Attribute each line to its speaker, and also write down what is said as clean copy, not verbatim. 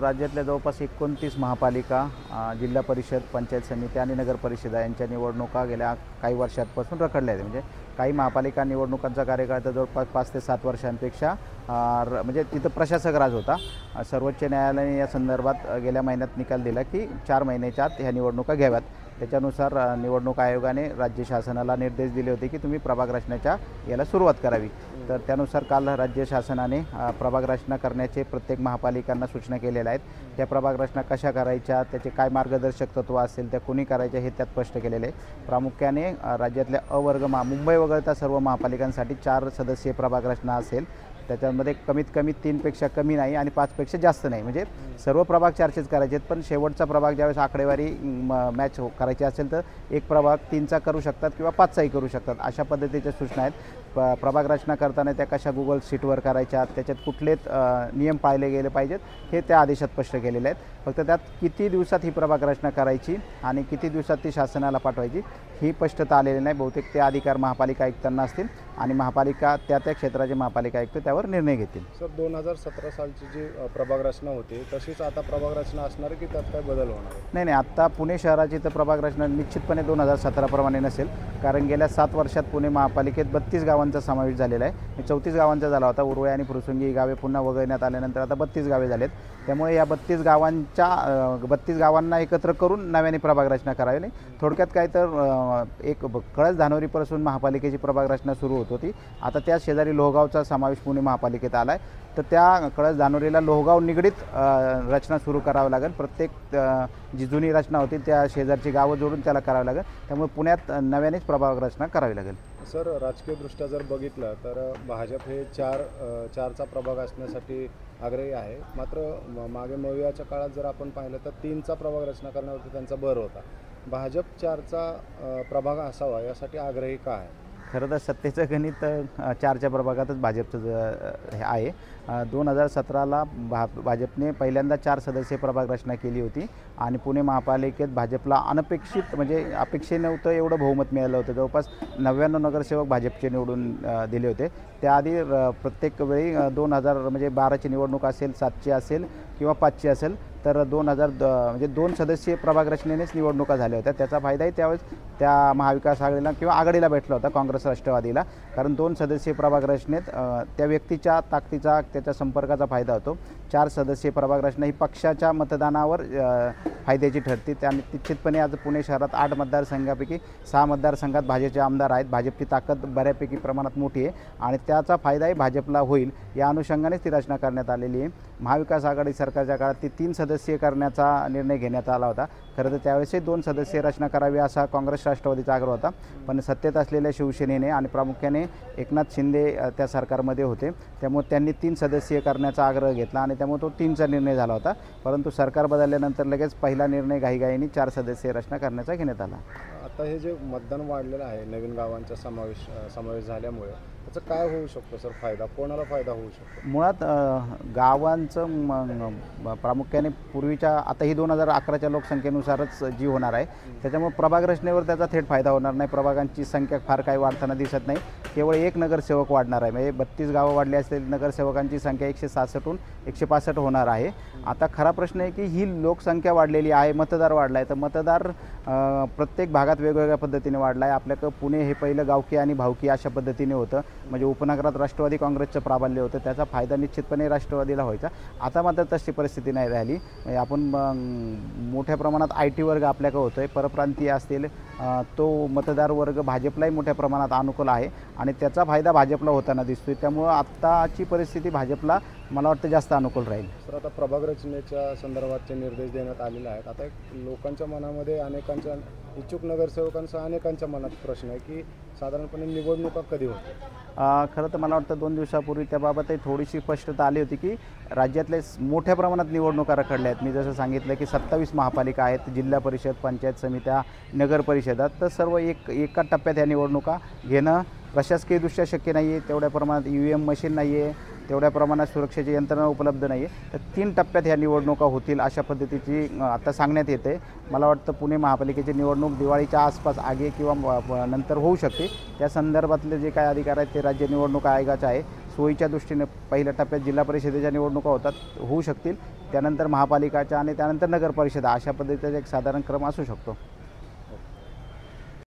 Speaker 1: राज्यातल्या जवळपास 29 महापालिका, जिल्हा परिषद, पंचायत समिती आणि नगर परिषदा यांच्या निवडणुका गेल्या काही वर्षांपासून रखडल्या आहेत. म्हणजे काही महापालिका निवडणुकांचा कार्यकाळ तर जवळपास 5 ते 7 वर्षांपेक्षा म्हणजे तिथं प्रशासक राज होता. सर्वोच्च न्यायालयाने या संदर्भात गेल्या महिन्यात निकाल दिला की 4 महिन्याच्या आत ह्या निवडणुका घ्याव्यात. त्याच्यानुसार निवडणूक आयोगाने राज्य शासनाला निर्देश दिले होते की तुम्ही प्रभाग रचनेच्या याला सुरुवात करावी. तर त्यानुसार काल राज्य शासनाने प्रभाग रचना करण्याचे प्रत्येक महापालिकांना सूचना केलेल्या आहेत. त्या प्रभाग रचना कशा करायच्या, त्याचे काय मार्गदर्शक तत्त्व असेल, त्या कोणी करायच्या हे त्यात स्पष्ट केलेले आहे. प्रामुख्याने राज्यातल्या अवर्ग मुंबई वगळता सर्व महापालिकांसाठी 4 सदस्यीय प्रभाग रचना असेल. त्याच्यामध्ये कमीत कमी 3पेक्षा कमी नाही आणि 5पेक्षा जास्त नाही. म्हणजे सर्व प्रभाग 4चेच करायचे आहेत, पण शेवटचा प्रभाग ज्यावेळेस आकडेवारी मॅच करायची असेल तर एक प्रभाग 3चा करू शकतात किंवा 5चाही करू शकतात. अशा पद्धतीच्या सूचना आहेत. प्रभाग रचना करताना त्या कशा गुगल शीटवर करायच्या, त्याच्यात कुठलेच नियम पाळले गेले पाहिजेत हे त्या आदेशात स्पष्ट केलेले आहेत. फक्त त्यात किती दिवसात ही प्रभाग रचना करायची आणि किती दिवसात ती शासनाला पाठवायची ही स्पष्टता आलेली नाही. बहुतेक ते अधिकार महापालिका आयुक्तांना असतील आणि महापालिका त्या क्षेत्राचे महापालिका आयुक्त त्यावर निर्णय घेतील.
Speaker 2: सर, 2017 सालची जी प्रभाग रचना होती तशीच आता प्रभाग रचना असणार की त्यात काय बदल होणार?
Speaker 1: नाही, आत्ता पुणे शहराची तर प्रभाग रचना निश्चितपणे 2017 प्रमाणे नसेल, कारण गेल्या 7 वर्षात पुणे महापालिकेत 32 गावांचा समावेश झालेला आहे. 34 गावांचा झाला होता. उर्वळे आणि फुरसुंगी ही गावे पुन्हा वगळण्यात आल्यानंतर आता 32 गावे झालेत. त्यामुळे या 32 गावांना एकत्र करून नव्याने प्रभाग रचना करावी. नाही, थोडक्यात काय तर एक कळस धानोरीपासून महापालिकेची प्रभाग रचना सुरू होत होती. आता त्या शेजारी लोहगावचा समावेश पुणे महापालिकेत आला आहे. तर त्या कळस धानोरीला लोहगाव निगडीत रचना सुरू करावं लागेल. प्रत्येक जी जुनी रचना होती त्या शेजारची गावं जोडून त्याला करावं लागेल. त्यामुळे पुण्यात नव्यानेच प्रभाग रचना करावी लागेल.
Speaker 2: सर, राजकीयदृष्ट्या जर बघितलं तर भाजप हे चारचा प्रभाग असण्यासाठी आग्रही आहे. मात्र मागे मवियाच्या काळात जर आपण पाहिलं तर 3चा प्रभाग रचना करण्यावरती त्यांचा भर होता. भाजप 4चा प्रभाग असावा यासाठी आग्रही का आहे?
Speaker 1: खरं तर सत्तेचं गणित 4च्या प्रभागातच भाजपचं आहे. 2017ला भाजपने पहिल्यांदा 4 सदस्यीय प्रभाग रचना केली होती आणि पुणे महापालिकेत भाजपला अनपेक्षित म्हणजे अपेक्षे नव्हतं एवढं बहुमत मिळालं होतं. जवळपास 99 नगरसेवक भाजपचे निवडून दिले होते. त्याआधी प्रत्येक वेळी 2012ची निवडणूक असेल, 7ची असेल किंवा 5ची असेल तर 2 सदस्यीय प्रभाग रचनेनेच निवडणुका झाल्या होत्या. त्याचा फायदाही त्यावेळेस त्या महाविकास आघाडीला किंवा आघाडीला भेटला होता, काँग्रेस राष्ट्रवादीला. कारण 2 सदस्यीय प्रभाग रचनेत त्या व्यक्तीच्या ताकदीचा, त्याच्या संपर्काचा फायदा होतो. 4 सदस्यीय प्रभाग रचना ही पक्षाच्या मतदानावर फायद्याची ठरते. त्याने निश्चितपणे आज पुणे शहरात 8 मतदारसंघापैकी 6 मतदारसंघात भाजपचे आमदार आहेत. भाजपची ताकद बऱ्यापैकी प्रमाणात मोठी आहे आणि त्याचा फायदाही भाजपला होईल या अनुषंगानेच ती रचना करण्यात आलेली आहे. महाविकास आघाडी सरकारच्या काळात ती 3 सदस्यीय करण्याचा निर्णय घेण्यात आला होता. खरं तर त्यावेळेसही 2 सदस्यीय रचना करावी असा काँग्रेस राष्ट्रवादीचा आग्रह होता, पण सत्तेत असलेल्या शिवसेनेने आणि प्रामुख्याने एकनाथ शिंदे त्या सरकारमध्ये होते, त्यामुळे त्यांनी 3 सदस्यीय करण्याचा आग्रह घेतला आणि त्यामुळे तो 3चा निर्णय झाला होता. परंतु सरकार बदलल्यानंतर लगेच पहिला निर्णय घाईघाईने 4 सदस्यीय रचना करण्याचा घेण्यात आला.
Speaker 2: आता हे जे मतदान वाढलेलं आहे, नवीन गावांचा समावेश झाल्यामुळे त्याचा काय होऊ शकतो सर फायदा? कोणाला फायदा होऊ शकतो?
Speaker 1: मुळात गावांचं प्रामुख्याने पूर्वीच्या, आता ही 2011च्या लोकसंख्येनुसारच जी होणार आहे, त्याच्यामुळे प्रभाग रचनेवर त्याचा थेट फायदा होणार नाही. प्रभागांची संख्या फार काही वाढताना दिसत नाही. केवळ 1 नगरसेवक वाढणार आहे. म्हणजे 32 गावं वाढली असतील, नगरसेवकांची संख्या 166हून 165 होणार आहे. आता खरा प्रश्न आहे की ही लोकसंख्या वाढलेली आहे, मतदार वाढला आहे, तर मतदार प्रत्येक भागात वेगवेगळ्या पद्धतीने वाढला आहे. आपल्याकडं पुणे हे पहिलं गावकी आणि भावकी अशा पद्धतीने होतं. म्हणजे उपनगरात राष्ट्रवादी काँग्रेसचं प्राबल्य होतं, त्याचा फायदा निश्चितपणे राष्ट्रवादीला व्हायचा. आता मात्र तशी परिस्थिती नाही राहिली. म्हणजे आपण मोठ्या प्रमाणात IT वर्ग आपल्याकडे होतो आहे, परप्रांतीय असतील, तो मतदार वर्ग भाजपलाही मोठ्या प्रमाणात अनुकूल आहे आणि त्याचा फायदा भाजपला होताना दिसतोय. त्यामुळं आत्ताची परिस्थिती भाजपला मला वाटतं जास्त अनुकूल राहील.
Speaker 2: तर आता प्रभाग रचनेच्या संदर्भातचे निर्देश देण्यात आलेले आहेत. आता लोकांच्या मनामध्ये, अनेकांच्या इच्छुक नगरसेवकांसह अनेकांच्या मनात प्रश्न आहे की साधारणपणे निवडणुका कधी होते?
Speaker 1: खरं तर मला वाटतं 2 दिवसापूर्वी त्याबाबतही थोडीशी स्पष्टता आली होती की राज्यातले मोठ्या प्रमाणात निवडणुका रखडल्या आहेत. मी जसं सांगितलं की 27 महापालिका आहेत, जिल्हा परिषद, पंचायत समित्या, नगर परिषदा, तर सर्व एका टप्प्यात ह्या निवडणुका घेणं प्रशासकीयदृष्ट्या शक्य नाही आहे. तेवढ्या प्रमाणात EVM मशीन नाही आहे, तेवढ्या प्रमाणात सुरक्षेची यंत्रणा उपलब्ध नाही आहे. तर 3 टप्प्यात ह्या निवडणुका होतील अशा पद्धतीची आता सांगण्यात येते. मला वाटतं पुणे महापालिकेची निवडणूक दिवाळीच्या आसपास आगे किंवा नंतर होऊ शकते. त्या संदर्भातले जे काय अधिकार आहेत ते राज्य निवडणूक आयोगाचे आहे. सोयीच्या दृष्टीने पहिल्या टप्प्यात जिल्हा परिषदेच्या निवडणुका होऊ शकतील. त्यानंतर महापालिकाच्या आणि त्यानंतर नगर परिषदा अशा पद्धतीचा एक साधारण क्रम असू शकतो.